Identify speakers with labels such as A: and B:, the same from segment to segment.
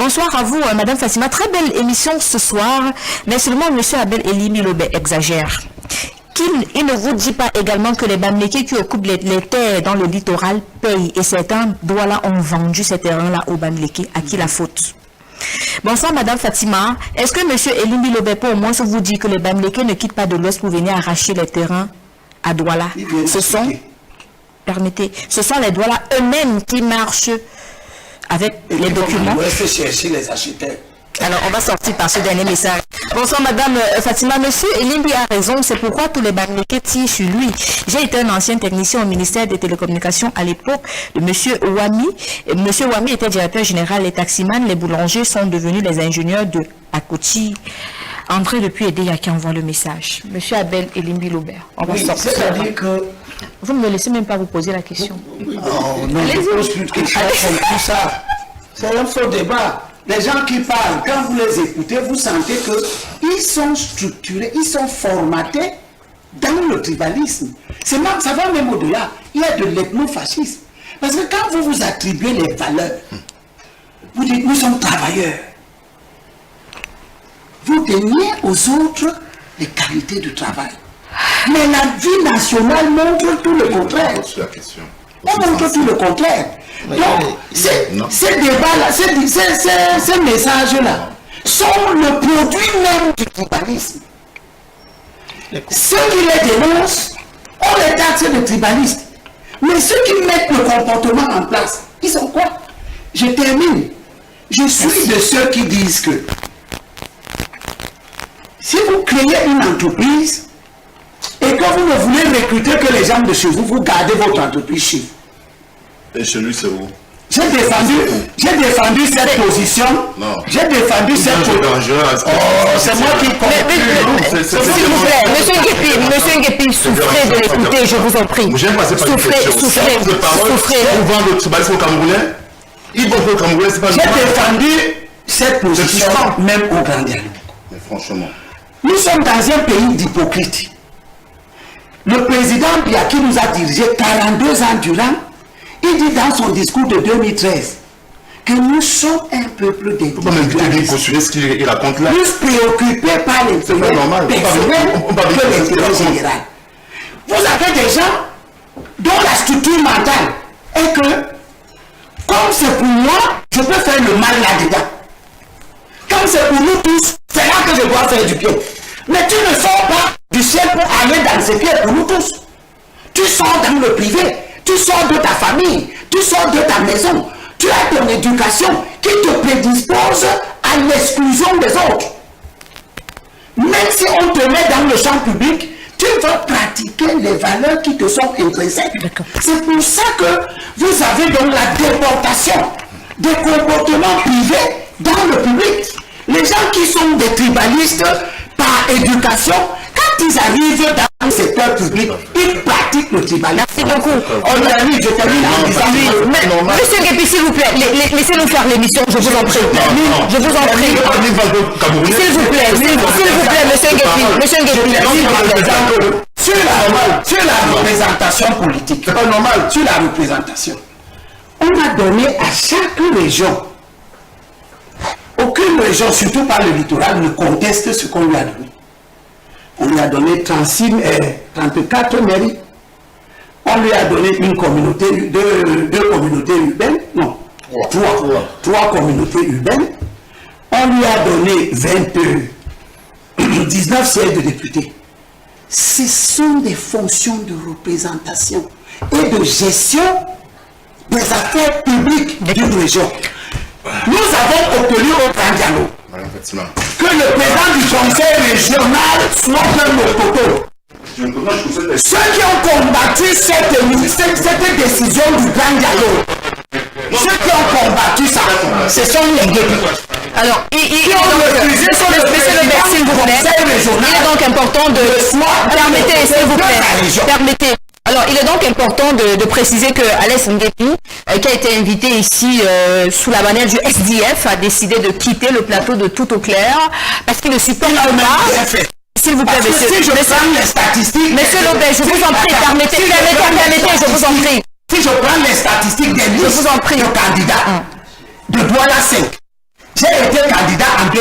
A: Bonsoir à vous, Madame Fatima. Très belle émission ce soir, mais seulement Monsieur Abel Elimi Lobé exagère. Il ne vous dit pas également que les Bamlékés qui occupent les terres dans le littoral payent et certains Douala ont vendu ces terrains-là aux Bamlékés. À qui la faute? Bonsoir Madame Fatima. Est-ce que Monsieur Elimi Lobé peut au moins vous dire que les Bamlékés ne quittent pas de l'Ouest pour venir arracher les terrains à Douala? Ce sont les Douala eux-mêmes qui marchent avec les documents.
B: Chercher les acheteurs.
A: Alors, on va sortir par ce dernier message. Bonsoir, Madame Fatima. Monsieur Elimbi a raison, c'est pourquoi tous les Bamlékés tirent sur lui. J'ai été un ancien technicien au ministère des Télécommunications à l'époque de Monsieur Ouami. Monsieur Ouami était directeur général, les taximans, les boulangers sont devenus les ingénieurs de Akoti. André depuis aider Yaki envoie le message. Monsieur Abel Elimbi Lobert. On va sortir.
B: C'est-à-dire que...
A: Vous ne me laissez même pas vous poser la question.
B: Non, je ne pose plus de questions comme tout ça. C'est un faux débat. Les gens qui parlent, quand vous les écoutez, vous sentez qu'ils sont structurés, ils sont formatés dans le tribalisme. Ça va même au-delà. Il y a de l'ethnofascisme. Parce que quand vous vous attribuez les valeurs, vous dites nous sommes travailleurs. Vous donnez aux autres les qualités du travail. Mais la vie nationale montre tout le contraire. On montre tout le contraire. Donc, ces débats-là, ces messages-là sont le produit même du tribalisme. Ceux qui les dénoncent, on les taxe de tribalisme. Mais ceux qui mettent le comportement en place, ils sont quoi? Je termine. Je suis de ceux qui disent que si vous créez une entreprise et que vous ne voulez recruter que les gens de chez vous, vous gardez votre entreprise chez vous.
C: Et chez lui, c'est où?
B: J'ai défendu cette position.
C: Non.
B: J'ai défendu cette position. C'est moi qui conclue.
A: S'il vous plaît, Monsieur Nguepi, souffrez de l'écouter, je vous en prie. Souffrez.
C: Vous vendez le tribalisme au Camerounais? Ils vont au Camerounais, c'est pas
B: J'ai défendu cette position même au Grand Dialogue.
C: Mais franchement.
B: Nous sommes dans un pays d'hypocrite. Le président Biaki nous a dirigé 42 ans durant. Il dit dans son discours de 2013 que nous sommes un peuple d'individualistes.
C: Il raconte là.
B: Plus préoccupés par l'intérêt personnel que l'intérêt général. Vous avez des gens dont la structure mentale est que, comme c'est pour moi, je peux faire le mal là-dedans. Comme c'est pour nous tous, c'est là que je dois faire du bien. Mais tu ne sors pas du ciel pour aller dans ce qui est pour nous tous. Tu sors dans le privé. Tu sors de ta famille, tu sors de ta maison, tu as ton éducation qui te prédispose à l'exclusion des autres. Même si on te met dans le champ public, tu vas pratiquer les valeurs qui te sont intrinsèques. C'est pour ça que vous avez donc la déportation des comportements privés dans le public. Les gens qui sont des tribalistes par éducation, quand ils arrivent dans le secteur public, ils pratiquent le tribalisme.
A: Merci beaucoup.
B: On a vu, je termine en disant
A: Monsieur Nguepi, s'il vous plaît, laissez-nous faire l'émission, je vous en prie. Je vous en prie. S'il vous plaît, Monsieur Nguepi.
B: Sur la représentation politique, c'est pas normal, sur la représentation, on a donné à chaque région, aucune région, surtout par le littoral, ne conteste ce qu'on lui a donné. On lui a donné 34 mairies. On lui a donné une communauté, deux communautés urbaines. Non, trois communautés urbaines. On lui a donné 19 sièges de députés. Ce sont des fonctions de représentation et de gestion des affaires publiques d'une région. Nous avons obtenu au Grand Dialogue que le président du conseil régional soit un opoto. Ceux qui ont combattu cette décision du Grand Dialogue, ceux qui ont combattu ça, ce sont les Nguepi.
A: Alors, il est donc important de... Permettez, s'il vous plaît. Permettez. Alors, il est donc important de préciser que Alès Nguepi, qui a été invité ici sous la bannière du SDF, a décidé de quitter le plateau de Tout au Clair parce qu'il ne supporte pas... S'il vous plaît, monsieur.
B: Si je prends les statistiques...
A: Monsieur Lobé, je vous en prie, permettez, je vous en prie.
B: Si je prends les statistiques des listes de candidats de Douala 5, j'ai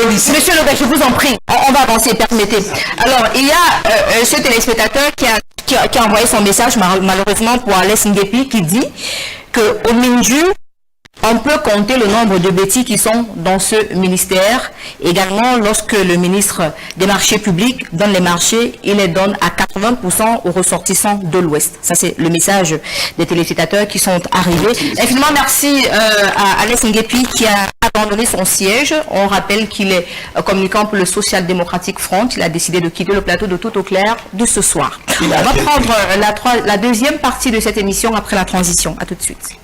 A: Monsieur Lobet, je vous en prie, on va avancer, permettez. Alors, il y a ce téléspectateur qui a envoyé son message, malheureusement pour Alès Nguepi, qui dit qu'au Minju, on peut compter le nombre de bêtis qui sont dans ce ministère. Également, lorsque le ministre des marchés publics donne les marchés, il les donne à 80% aux ressortissants de l'Ouest. Ça, c'est le message des téléspectateurs qui sont arrivés. Infiniment merci à Alès Nguepi qui a abandonné son siège. On rappelle qu'il est communicant pour le Social Democratic Front. Il a décidé de quitter le plateau de Tout au Clair de ce soir. On va prendre la deuxième partie de cette émission après la transition. À tout de suite.